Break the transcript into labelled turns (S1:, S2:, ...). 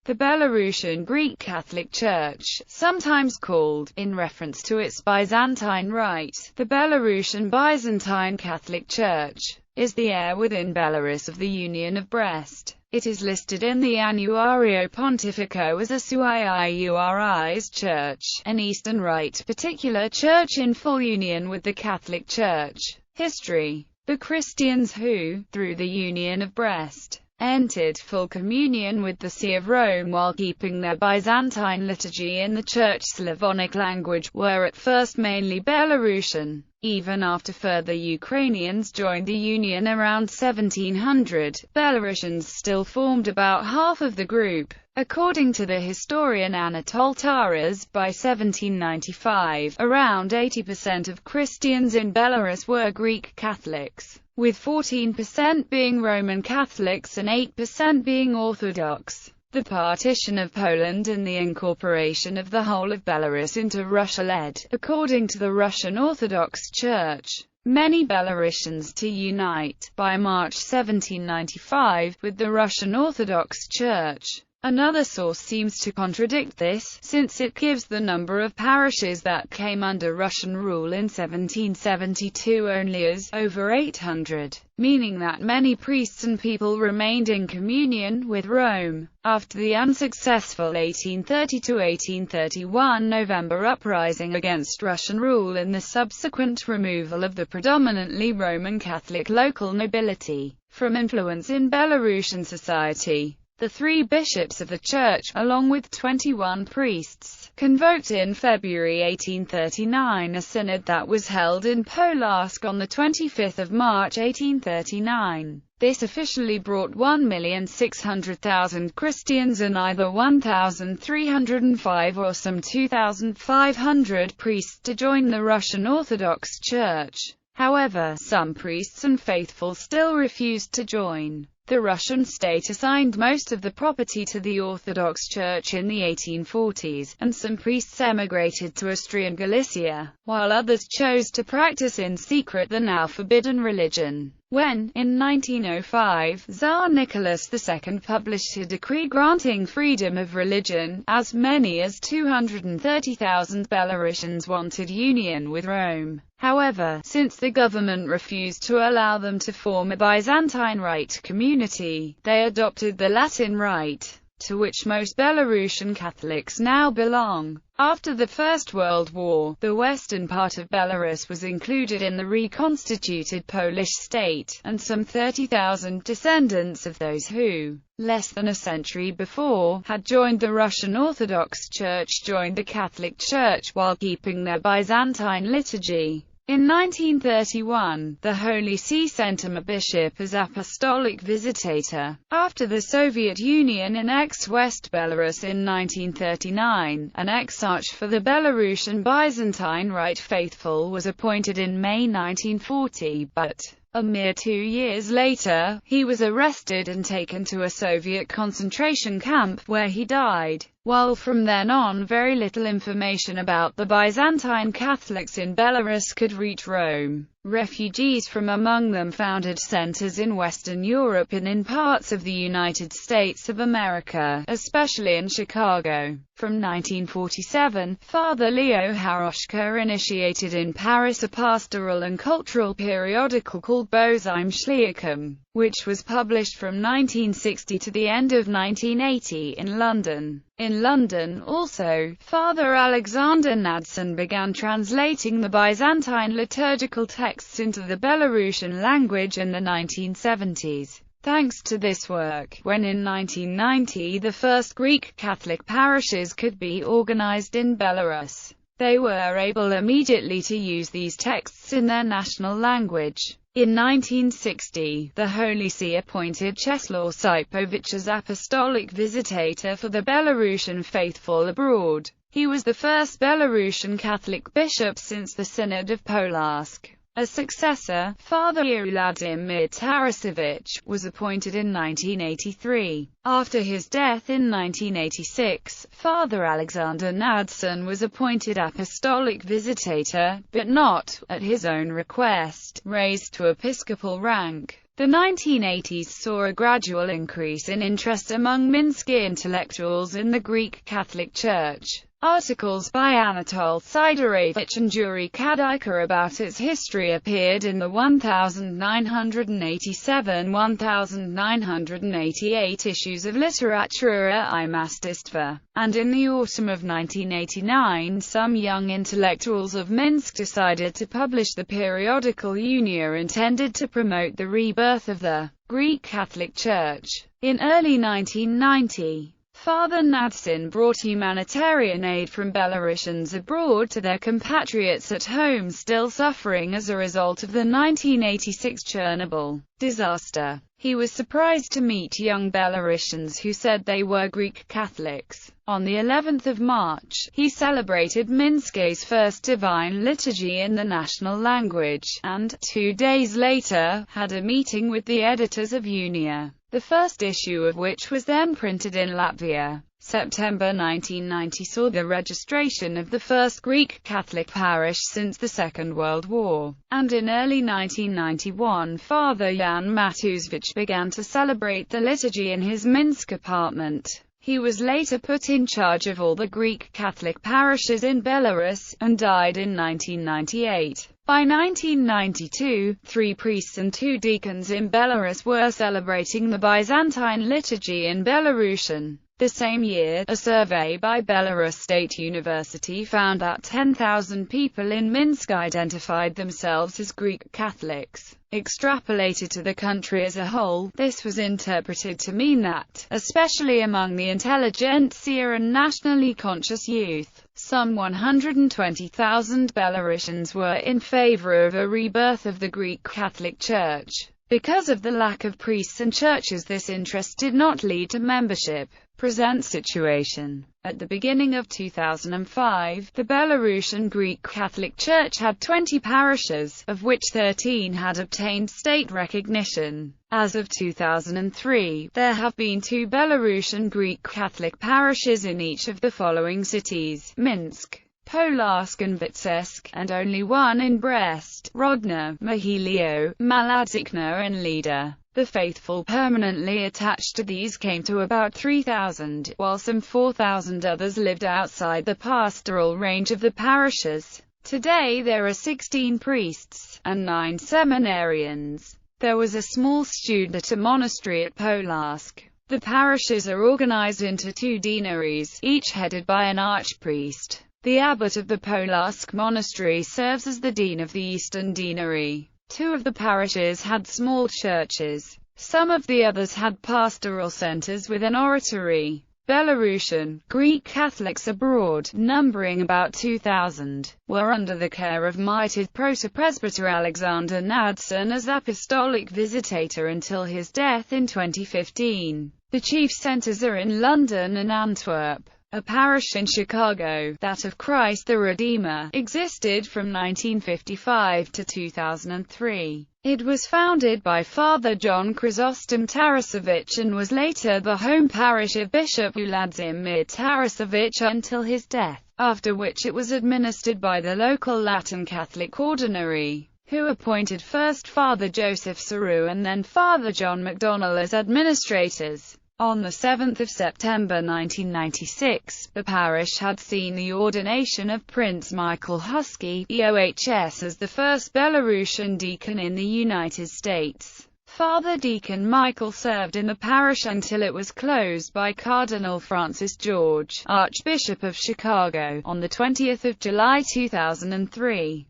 S1: The Belarusian Greek Catholic Church, sometimes called, in reference to its Byzantine rite, the Belarusian Byzantine Catholic Church, is the heir within Belarus of the Union of Brest. It is listed in the Annuario Pontificio as a sui iuris church, an Eastern Rite particular church in full union with the Catholic Church. History: the Christians who, through the Union of Brest, entered full communion with the See of Rome while keeping their Byzantine liturgy in the Church Slavonic language, were at first mainly Belarusian. Even after further Ukrainians joined the Union around 1700, Belarusians still formed about half of the group. According to the historian Anatol Taras, by 1795, around 80% of Christians in Belarus were Greek Catholics, with 14% being Roman Catholics and 8% being Orthodox. The partition of Poland and the incorporation of the whole of Belarus into Russia led, according to the Russian Orthodox Church, many Belarusians to unite, by March 1795, with the Russian Orthodox Church. Another source seems to contradict this, since it gives the number of parishes that came under Russian rule in 1772 only as over 800, meaning that many priests and people remained in communion with Rome. After the unsuccessful 1830–1831 November uprising against Russian rule and the subsequent removal of the predominantly Roman Catholic local nobility from influence in Belarusian society, the three bishops of the church, along with 21 priests, convoked in February 1839 a synod that was held in Polarsk on 25 March 1839. This officially brought 1,600,000 Christians and either 1,305 or some 2,500 priests to join the Russian Orthodox Church. However, some priests and faithful still refused to join. The Russian state assigned most of the property to the Orthodox Church in the 1840s, and some priests emigrated to Austrian Galicia, while others chose to practice in secret the now forbidden religion. When, in 1905, Tsar Nicholas II published a decree granting freedom of religion, as many as 230,000 Belarusians wanted union with Rome. However, since the government refused to allow them to form a Byzantine Rite community, they adopted the Latin Rite, to which most Belarusian Catholics now belong. After the First World War, the western part of Belarus was included in the reconstituted Polish state, and some 30,000 descendants of those who, less than a century before, had joined the Russian Orthodox Church joined the Catholic Church while keeping their Byzantine liturgy. In 1931, the Holy See sent him a bishop as apostolic visitator. After the Soviet Union annexed West Belarus in 1939, an exarch for the Belarusian Byzantine Rite faithful was appointed in May 1940, but a mere 2 years later, he was arrested and taken to a Soviet concentration camp, where he died. While from then on very little information about the Byzantine Catholics in Belarus could reach Rome, refugees from among them founded centers in Western Europe and in parts of the United States of America, especially in Chicago. From 1947, Father Leo Haroshka initiated in Paris a pastoral and cultural periodical called Bozim Shliakim, which was published from 1960 to the end of 1980 in London. In London also, Father Alexander Nadson began translating the Byzantine liturgical texts into the Belarusian language in the 1970s. Thanks to this work, when in 1990 the first Greek Catholic parishes could be organized in Belarus, they were able immediately to use these texts in their national language. In 1960, the Holy See appointed Czeslaw Sipovich as apostolic visitator for the Belarusian faithful abroad. He was the first Belarusian Catholic bishop since the Synod of Polarsk. A successor, Father Vladimir Tarasevich, was appointed in 1983. After his death in 1986, Father Alexander Nadson was appointed apostolic visitator, but not, at his own request, raised to episcopal rank. The 1980s saw a gradual increase in interest among Minsk intellectuals in the Greek Catholic Church. Articles by Anatol Sidorovich and Yuri Kadika about its history appeared in the 1987–1988 issues of Literatura I Mastistva, and in the autumn of 1989 some young intellectuals of Minsk decided to publish the periodical Unia intended to promote the rebirth of the Greek Catholic Church. In early 1990, Father Nadsin brought humanitarian aid from Belarusians abroad to their compatriots at home still suffering as a result of the 1986 Chernobyl disaster. He was surprised to meet young Belarusians who said they were Greek Catholics. On the 11th of March, he celebrated Minsk's first Divine Liturgy in the national language, and, 2 days later, had a meeting with the editors of Unia, the first issue of which was then printed in Latvia. September 1990 saw the registration of the first Greek Catholic parish since the Second World War, and in early 1991 Father Jan Mathiasrex began to celebrate the liturgy in his Minsk apartment. He was later put in charge of all the Greek Catholic parishes in Belarus, and died in 1998. By 1992, 3 priests and 2 deacons in Belarus were celebrating the Byzantine liturgy in Belarusian. The same year, a survey by Belarus State University found that 10,000 people in Minsk identified themselves as Greek Catholics. Extrapolated to the country as a whole, this was interpreted to mean that, especially among the intelligentsia and nationally conscious youth, some 120,000 Belarusians were in favor of a rebirth of the Greek Catholic Church. Because of the lack of priests and churches, this interest did not lead to membership. Present situation. At the beginning of 2005, the Belarusian Greek Catholic Church had 20 parishes, of which 13 had obtained state recognition. As of 2003, there have been 2 Belarusian Greek Catholic parishes in each of the following cities: Minsk, Polarsk and Vitebsk, and only 1 in Brest, Rodno, Mahilio, Maladzikna and Lida. The faithful permanently attached to these came to about 3,000, while some 4,000 others lived outside the pastoral range of the parishes. Today there are 16 priests, and 9 seminarians. There was a small student monastery at Polarsk. The parishes are organized into 2 deaneries, each headed by an archpriest. The abbot of the Polarsk monastery serves as the dean of the Eastern Deanery. 2 of the parishes had small churches. Some of the others had pastoral centers with an oratory. Belarusian Greek Catholics abroad, numbering about 2,000, were under the care of mitred protopresbyter Alexander Nadson as apostolic visitator until his death in 2015. The chief centers are in London and Antwerp. A parish in Chicago, that of Christ the Redeemer, existed from 1955 to 2003. It was founded by Father John Chrysostom Tarasevich and was later the home parish of Bishop Vladimir Tarasevich until his death, after which it was administered by the local Latin Catholic Ordinary, who appointed first Father Joseph Saru and then Father John McDonnell as administrators. On 7 September 1996, the parish had seen the ordination of Prince Michael Husky, EOHS, as the first Belarusian deacon in the United States. Father Deacon Michael served in the parish until it was closed by Cardinal Francis George, Archbishop of Chicago, on 20 July 2003.